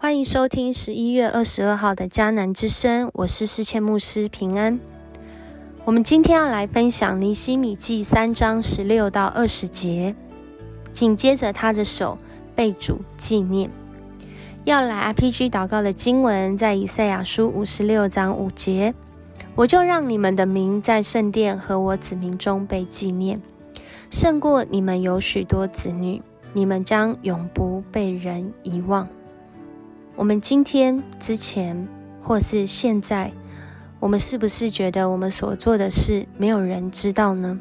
欢迎收听11月22号的迦南之声，我是世谦牧师平安。我们今天要来分享尼希米记3章16到20节，紧接着他的手被主纪念。要来 RPG 祷告的经文在以赛亚书56章5节，我就让你们的名在圣殿和我子民中被纪念，胜过你们有许多子女，你们将永不被人遗忘。我们今天之前或是现在，我们是不是觉得我们所做的事没有人知道呢？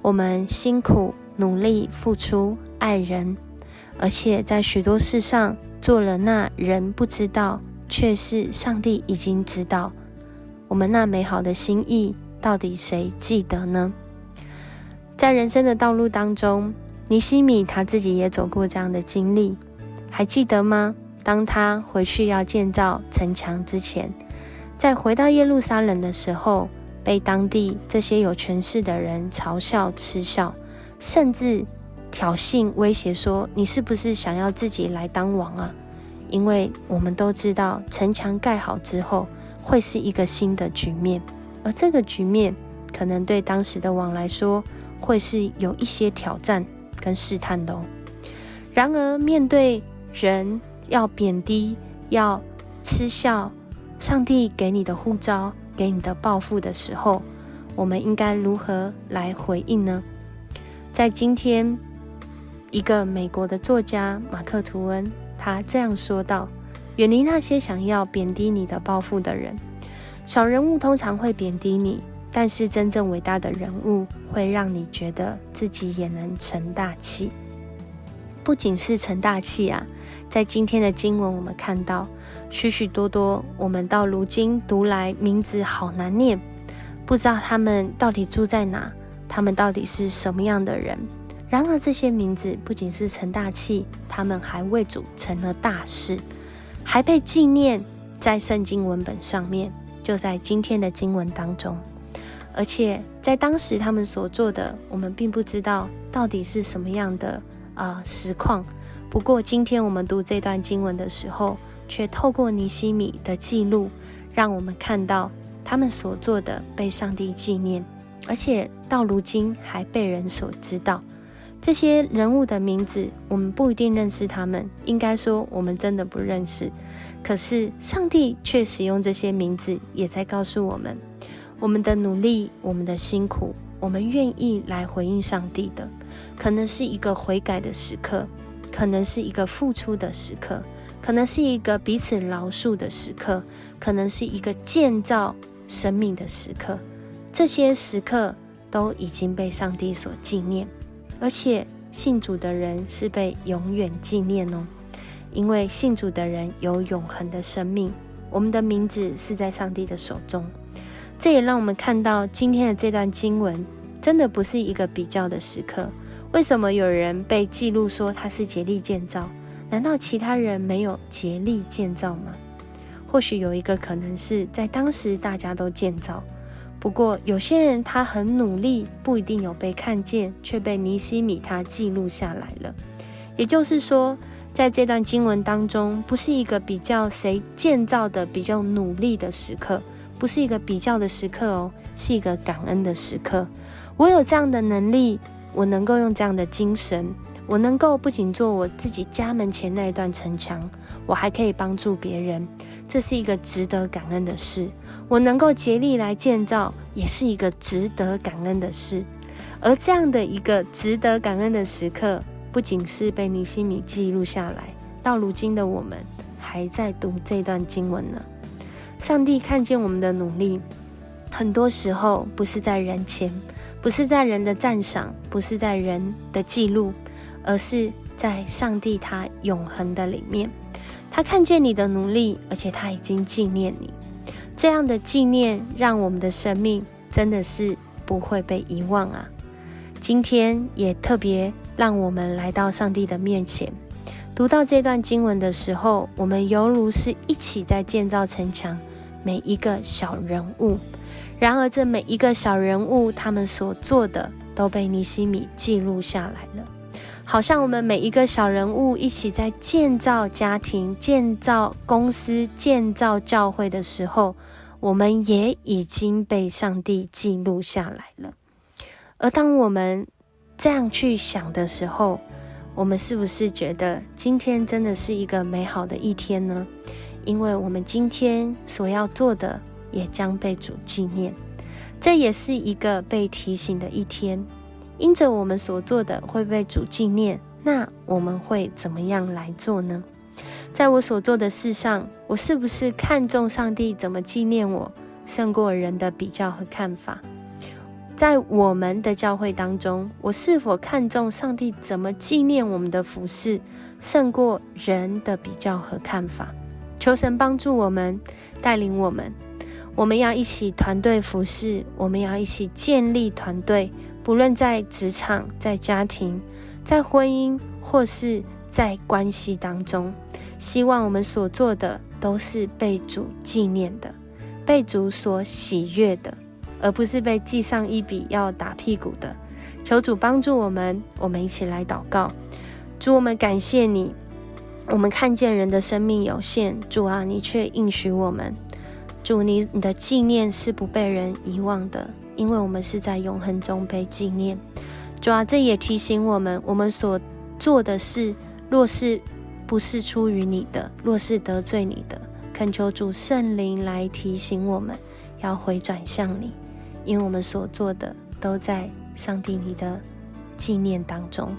我们辛苦努力付出爱人，而且在许多事上做了那人不知道，却是上帝已经知道。我们那美好的心意，到底谁记得呢？在人生的道路当中，尼希米他自己也走过这样的经历，还记得吗？当他回去要建造城墙之前，在回到耶路撒冷的时候，被当地这些有权势的人嘲笑嗤笑，甚至挑衅威胁说，你是不是想要自己来当王啊？因为我们都知道城墙盖好之后会是一个新的局面，而这个局面可能对当时的王来说会是有一些挑战跟试探的哦。然而面对人要贬低，要嗤笑上帝给你的呼召，给你的报复的时候，我们应该如何来回应呢？在今天，一个美国的作家马克·吐温，他这样说道：远离那些想要贬低你的报复的人。小人物通常会贬低你，但是真正伟大的人物会让你觉得自己也能成大器。不仅是成大器啊，在今天的经文我们看到许许多多我们到如今读来名字好难念，不知道他们到底住在哪，他们到底是什么样的人。然而这些名字不仅是成大器，他们还为主成了大事，还被纪念在圣经文本上面，就在今天的经文当中。而且在当时他们所做的，我们并不知道到底是什么样的实况。不过今天我们读这段经文的时候，却透过尼希米的记录，让我们看到他们所做的被上帝纪念，而且到如今还被人所知道。这些人物的名字我们不一定认识他们，应该说我们真的不认识，可是上帝却使用这些名字，也在告诉我们，我们的努力，我们的辛苦，我们愿意来回应上帝的，可能是一个悔改的时刻，可能是一个付出的时刻，可能是一个彼此饶恕的时刻，可能是一个建造生命的时刻。这些时刻都已经被上帝所纪念，而且信主的人是被永远纪念哦，因为信主的人有永恒的生命，我们的名字是在上帝的手中。这也让我们看到今天的这段经文真的不是一个比较的时刻。为什么有人被记录说他是竭力建造？难道其他人没有竭力建造吗？或许有一个可能是在当时大家都建造，不过有些人他很努力，不一定有被看见，却被尼希米他记录下来了。也就是说，在这段经文当中，不是一个比较谁建造的比较努力的时刻，不是一个比较的时刻哦，是一个感恩的时刻。我有这样的能力，我能够用这样的精神，我能够不仅做我自己家门前那一段城墙，我还可以帮助别人，这是一个值得感恩的事。我能够竭力来建造，也是一个值得感恩的事。而这样的一个值得感恩的时刻，不仅是被尼希米记录下来，到如今的我们还在读这段经文呢。上帝看见我们的努力，很多时候不是在人前，不是在人的赞赏，不是在人的记录，而是在上帝他永恒的里面。他看见你的努力，而且他已经纪念你。这样的纪念让我们的生命真的是不会被遗忘啊。今天也特别让我们来到上帝的面前，读到这段经文的时候，我们犹如是一起在建造城墙，每一个小人物。然而这每一个小人物他们所做的都被尼希米记录下来了，好像我们每一个小人物一起在建造家庭、建造公司、建造教会的时候，我们也已经被上帝记录下来了。而当我们这样去想的时候，我们是不是觉得今天真的是一个美好的一天呢？因为我们今天所要做的也将被主纪念，这也是一个被提醒的一天。因着我们所做的会被主纪念，那我们会怎么样来做呢？在我所做的事上，我是不是看重上帝怎么纪念我，胜过人的比较和看法？在我们的教会当中，我是否看重上帝怎么纪念我们的服事，胜过人的比较和看法？求神帮助我们，带领我们。我们要一起团队服事，我们要一起建立团队，不论在职场、在家庭、在婚姻，或是在关系当中，希望我们所做的都是被主纪念的，被主所喜悦的，而不是被记上一笔要打屁股的。求主帮助我们，我们一起来祷告。主，我们感谢你，我们看见人的生命有限，主啊，你却应许我们。主，你的纪念是不被人遗忘的，因为我们是在永恒中被纪念。主啊，这也提醒我们，我们所做的事，若是不是出于你的，若是得罪你的，恳求主圣灵来提醒我们，要回转向你，因为我们所做的都在上帝你的纪念当中。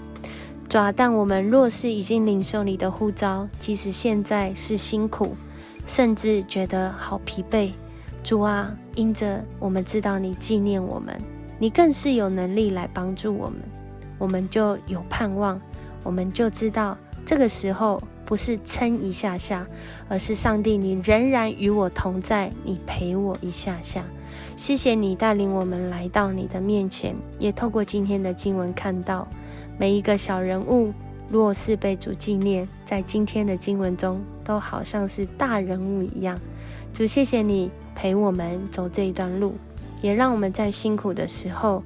主啊，但我们若是已经领受你的呼召，即使现在是辛苦，甚至觉得好疲惫，主啊，因着我们知道你纪念我们，你更是有能力来帮助我们，我们就有盼望，我们就知道这个时候不是撑一下下，而是上帝你仍然与我同在，你陪我一下下。谢谢你带领我们来到你的面前，也透过今天的经文看到每一个小人物若是被主纪念，在今天的经文中都好像是大人物一样。主，谢谢你陪我们走这一段路，也让我们在辛苦的时候，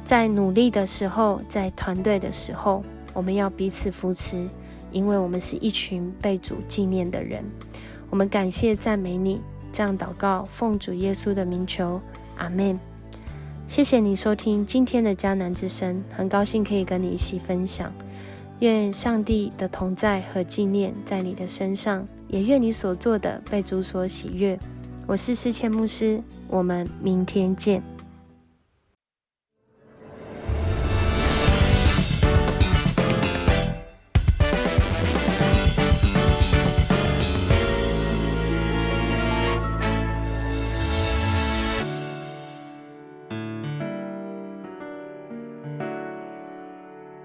在努力的时候，在团队的时候，我们要彼此扶持，因为我们是一群被主纪念的人。我们感谢赞美你，这样祷告奉主耶稣的名求，阿们。谢谢你收听今天的迦南之声，很高兴可以跟你一起分享。愿上帝的同在和纪念在你的身上，也愿你所做的被主所喜悦。我是思谦牧师，我们明天见。